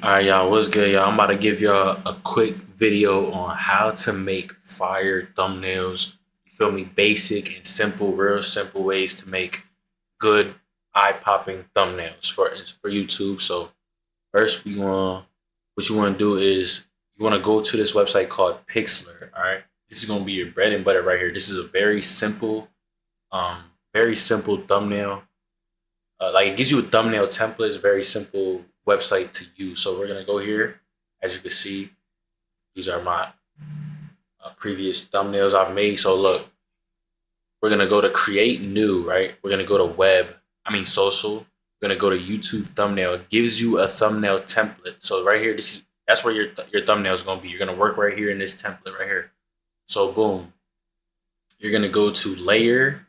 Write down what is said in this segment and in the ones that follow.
All right, y'all. What's good, y'all? I'm about to give y'all a quick video on how to make fire thumbnails. You feel me? Basic and simple, real simple ways to make good, eye-popping thumbnails for YouTube. So first, what you want to do is you want to go to this website called Pixlr. All right, this is gonna be your bread and butter right here. This is a um, very simple thumbnail. Like it gives you a thumbnail template. It's a very simple website to use. So we're gonna go here. As you can see, these are my previous thumbnails I've made. So look, we're gonna go to create new, right? We're gonna go to social. We're gonna go to YouTube thumbnail. It gives you a thumbnail template. So right here, that's where your thumbnail is gonna be. You're gonna work right here in this template right here. So boom, you're gonna go to layer.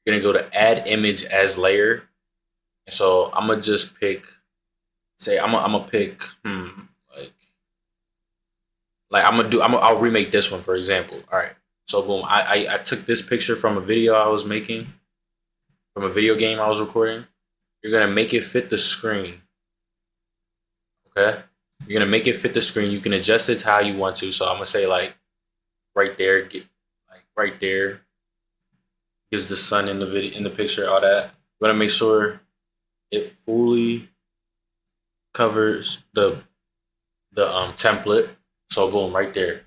You're gonna go to add image as layer. And so I'm gonna just pick say I'm gonna pick like I'll remake this one for example. All right. So boom, I took this picture from a video I was making from a video game I was recording. You're gonna make it fit the screen. Okay. You're gonna make it fit the screen. You can adjust it to how you want to. So I'm gonna say like right there, get like right there gives the sun in the video in the picture, all that. You wanna make sure it fully covers the template. So boom, right there.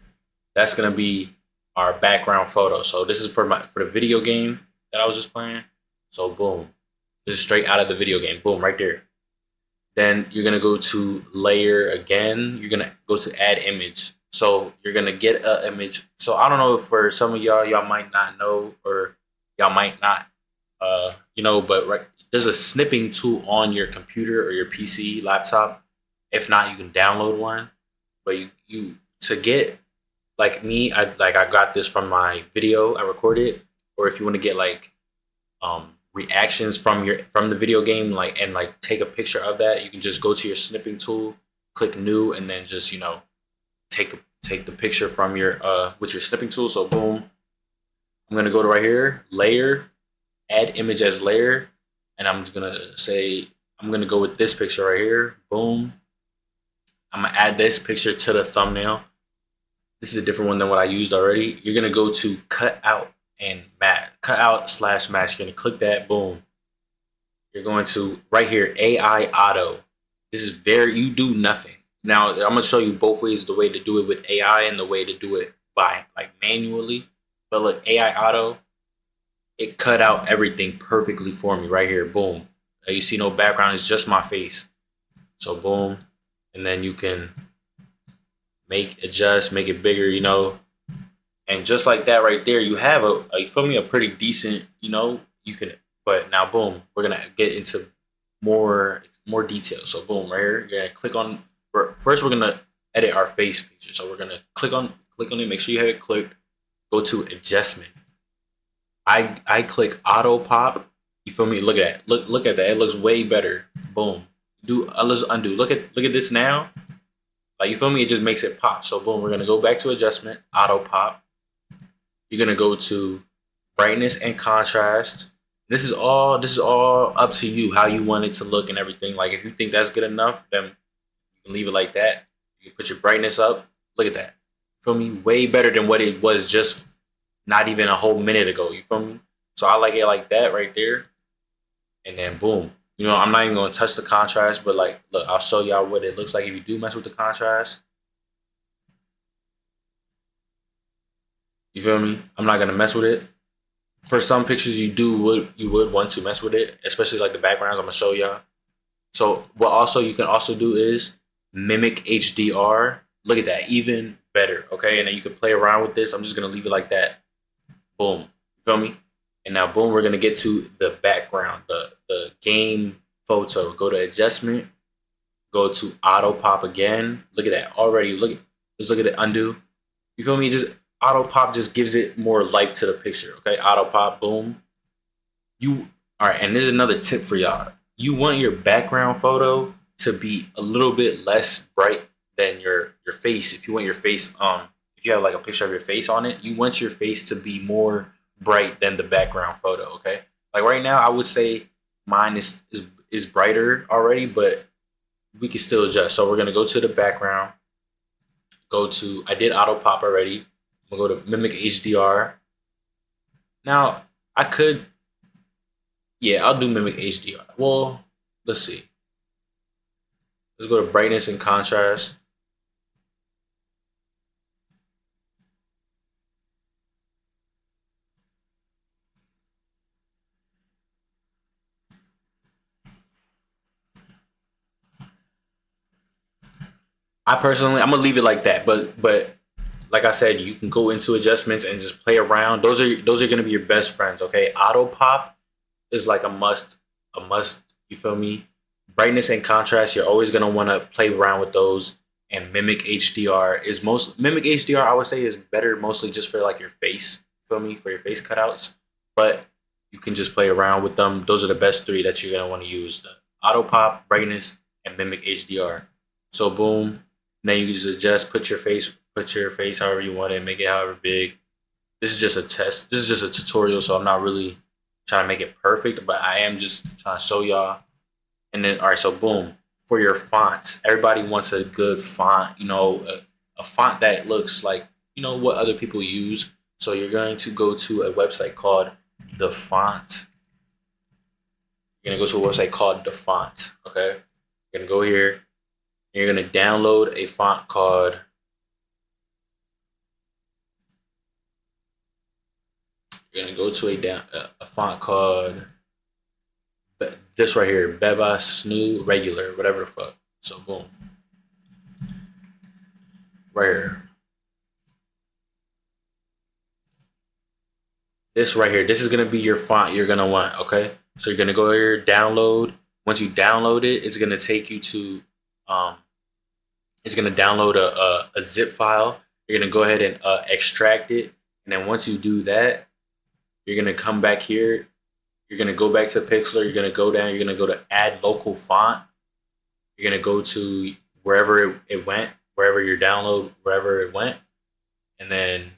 That's gonna be our background photo. So this is for the video game that I was just playing. So boom, this is straight out of the video game. Boom, right there. Then you're gonna go to layer again. You're gonna go to add image. So you're gonna get an image. So I don't know if for some of y'all might not know or y'all might not but right there's a snipping tool on your computer or your PC, laptop. If not, you can download one. But you to get like me, I got this from my video I recorded. Or if you want to get like reactions from the video game, like take a picture of that, you can just go to your snipping tool, click new, and then just take the picture from your with your snipping tool. So boom, I'm gonna go to right here, layer, add image as layer, and I'm gonna go with this picture right here. Boom. I'm gonna add this picture to the thumbnail. This is a different one than what I used already. You're gonna go to cut out slash match. You're gonna click that. Boom. You're going to right here AI auto. This is you do nothing. Now I'm gonna show you both ways the way to do it with AI and the way to do it by like manually. But look, AI auto, it cut out everything perfectly for me right here. Boom. You see no background, it's just my face. So boom. And then you can adjust, make it bigger, and just like that right there, you have a pretty decent, you can. But now, boom, we're gonna get into more details. So boom, right here, you're gonna click on. First, we're gonna edit our face feature. So we're gonna click on it. Make sure you have it clicked. Go to adjustment. I click auto pop. You feel me? Look at that. Look at that. It looks way better. Boom. Let's undo. Look at this now. Like you feel me? It just makes it pop. So boom, we're gonna go back to adjustment, auto pop. You're gonna go to brightness and contrast. This is all up to you how you want it to look and everything. Like if you think that's good enough, then you can leave it like that. You can put your brightness up. Look at that. Feel me? Way better than what it was just not even a whole minute ago. You feel me? So I like it like that right there. And then boom. I'm not even gonna touch the contrast, but like, look, I'll show y'all what it looks like if you do mess with the contrast. You feel me? I'm not gonna mess with it. For some pictures, you would want to mess with it, especially like the backgrounds. I'm gonna show y'all. So what also you can also do is mimic HDR. Look at that, even better. Okay, and then you can play around with this. I'm just gonna leave it like that. Boom. You feel me? And now, boom, we're gonna get to the background, the game photo. Go to adjustment. Go to auto pop again. Look at that already. Just look at it. Undo. You feel me? Just auto pop just gives it more life to the picture. Okay, auto pop. Boom. All right. And there's another tip for y'all. You want your background photo to be a little bit less bright than your face. If you want your face, if you have like a picture of your face on it, you want your face to be more bright than the background photo. Okay, like right now, I would say mine is brighter already, but we can still adjust. So we're gonna go to the background. Go to, I did auto pop already. I'm gonna go to mimic HDR. Now I could, yeah, I'll do mimic HDR. Well, let's see. Let's go to brightness and contrast. I personally, I'm gonna leave it like that. But like I said, you can go into adjustments and just play around. Those are gonna be your best friends. Okay, auto pop is like a must. You feel me? Brightness and contrast, you're always gonna want to play around with those. And mimic HDR is mimic HDR. I would say is better mostly just for like your face. You feel me? For your face cutouts, but you can just play around with them. Those are the best three that you're gonna want to use: the auto pop, brightness, and mimic HDR. So boom, then you can just adjust, put your face however you want it, make it however big. This is just a test. This is just a tutorial, so I'm not really trying to make it perfect, but I am just trying to show y'all. And then, all right, so boom, for your fonts, everybody wants a good font, a font that looks like, what other people use. So you're going to go to a website called The Font. You're going to go to a website called The Font, okay? You're going to go here, and you're going to download a font called, you're going to go to a font called this right here, Beba Snoo Regular, whatever the fuck. So boom, right here. This right here, this is gonna be your font you're gonna want. Okay, so you're gonna go here, download. Once you download it, it's gonna take you to, um, it's gonna download a zip file. You're gonna go ahead and extract it, and then once you do that, you're gonna come back here. You're gonna go back to Pixlr. You're gonna go down. You're gonna go to add local font. You're gonna go to wherever it went, wherever your download, wherever it went, and then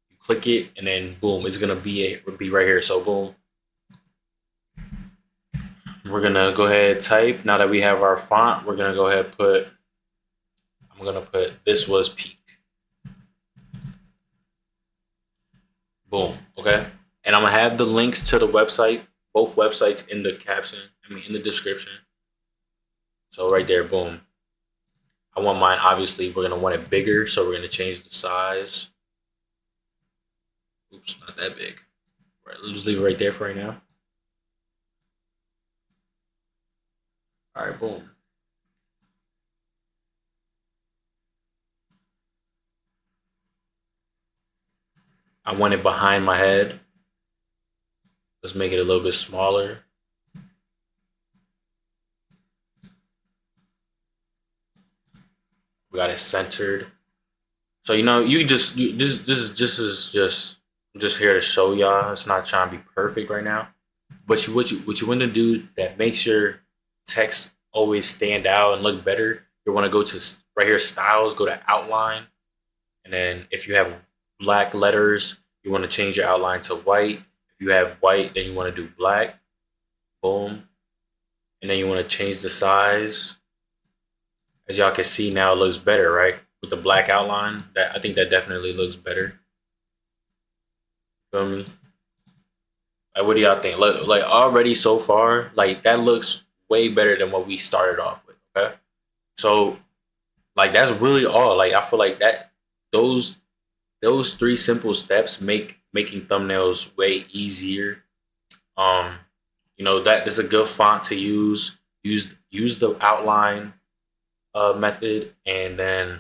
you click it, and then boom, it's gonna be right here. So boom, we're gonna go ahead type. Now that we have our font, we're gonna go ahead and put. I'm gonna put this was peak. Boom. Okay, and I'm gonna have the links to the website, both websites in the caption. I mean in the description. So right there, boom. I want mine, obviously, we're going to want it bigger, so we're going to change the size. Oops, not that big. Right, let's just leave it right there for right now. All right, boom. I want it behind my head. Let's make it a little bit smaller. We got it centered. So this is just I'm just here to show y'all. It's not trying to be perfect right now. But what you want to do that makes your text always stand out and look better. You want to go to right here, styles, go to outline, and then if you have black letters, you want to change your outline to white. If you have white, then you want to do black. Boom, and then you want to change the size. As y'all can see now, it looks better, right? With the black outline, that I think that definitely looks better. Feel me? Like, what do y'all think? Like already so far, like that looks way better than what we started off with. Okay, so like that's really all. Like I feel like that those those three simple steps make making thumbnails way easier. Um, that is a good font to use. Use the outline method, and then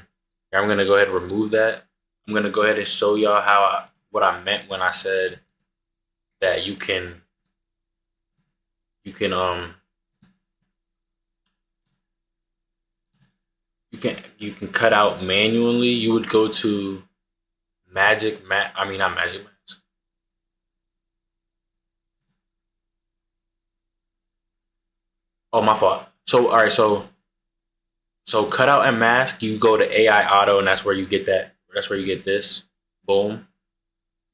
I'm gonna go ahead and remove that. I'm gonna go ahead and show y'all what I meant when I said that you can you can cut out manually. You would go to I mean not Magic Mask. Oh, my fault. So all right, so cutout and mask, you go to AI auto, and that's where you get that. That's where you get this. Boom.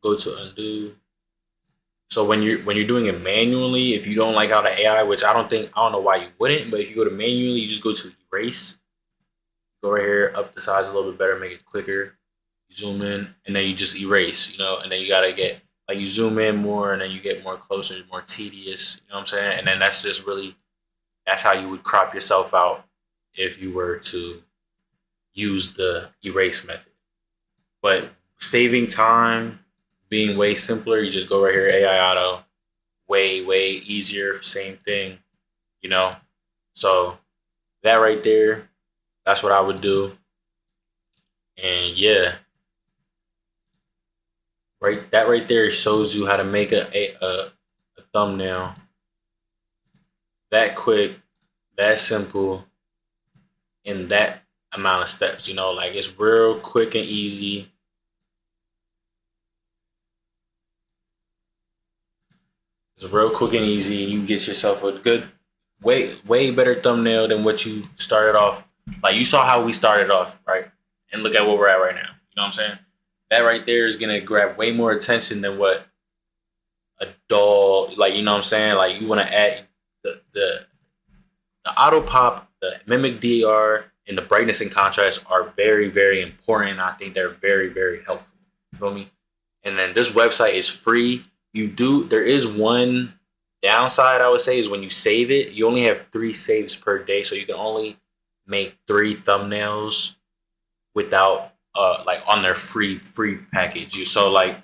Go to undo. So when you're doing it manually, if you don't like how the AI, which I don't know why you wouldn't, but if you go to manually, you just go to erase, go right here, up the size a little bit better, make it quicker. Zoom in, and then you just erase, and then you gotta get like you zoom in more, and then you get more closer, more tedious. You know what I'm saying? And then that's how you would crop yourself out if you were to use the erase method. But saving time, being way simpler, you just go right here, AI auto, way easier, same thing, you know. So that right there, that's what I would do. And yeah, right there shows you how to make a thumbnail that quick, that simple, in that amount of steps. Like it's real quick and easy. It's real quick and easy, and you get yourself a good, way better thumbnail than what you started off. Like you saw how we started off, right? And look at where we're at right now. You know what I'm saying? That right there is gonna grab way more attention than what a doll. Like you know what I'm saying? Like you want to add the auto pop, the mimic DR, and the brightness and contrast are very important. I think they're very helpful. You feel me? And then this website is free. There is one downside I would say is when you save it, you only have 3 saves per day, so you can only make 3 thumbnails without like on their free package. So like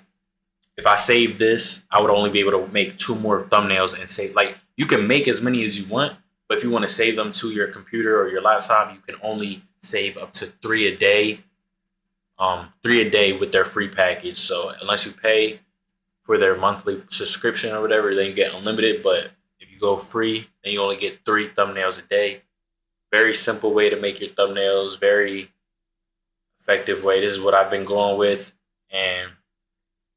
if I save this, I would only be able to make 2 more thumbnails and save. Like you can make as many as you want, but if you want to save them to your computer or your laptop, you can only save up to 3 a day. 3 a day with their free package. So unless you pay for their monthly subscription or whatever, then you get unlimited. But if you go free, then you only get 3 thumbnails a day. Very simple way to make your thumbnails. Very effective way. This is what I've been going with, and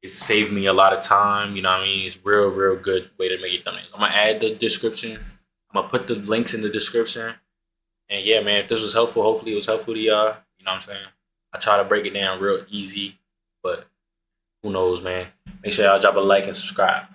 it's saved me a lot of time. You know what I mean? It's real good way to make your thumbnails. I'm gonna add the description. I'm gonna put the links in the description. And yeah, man, if this was helpful, hopefully it was helpful to y'all. You know what I'm saying? I try to break it down real easy, but who knows, man? Make sure y'all drop a like and subscribe.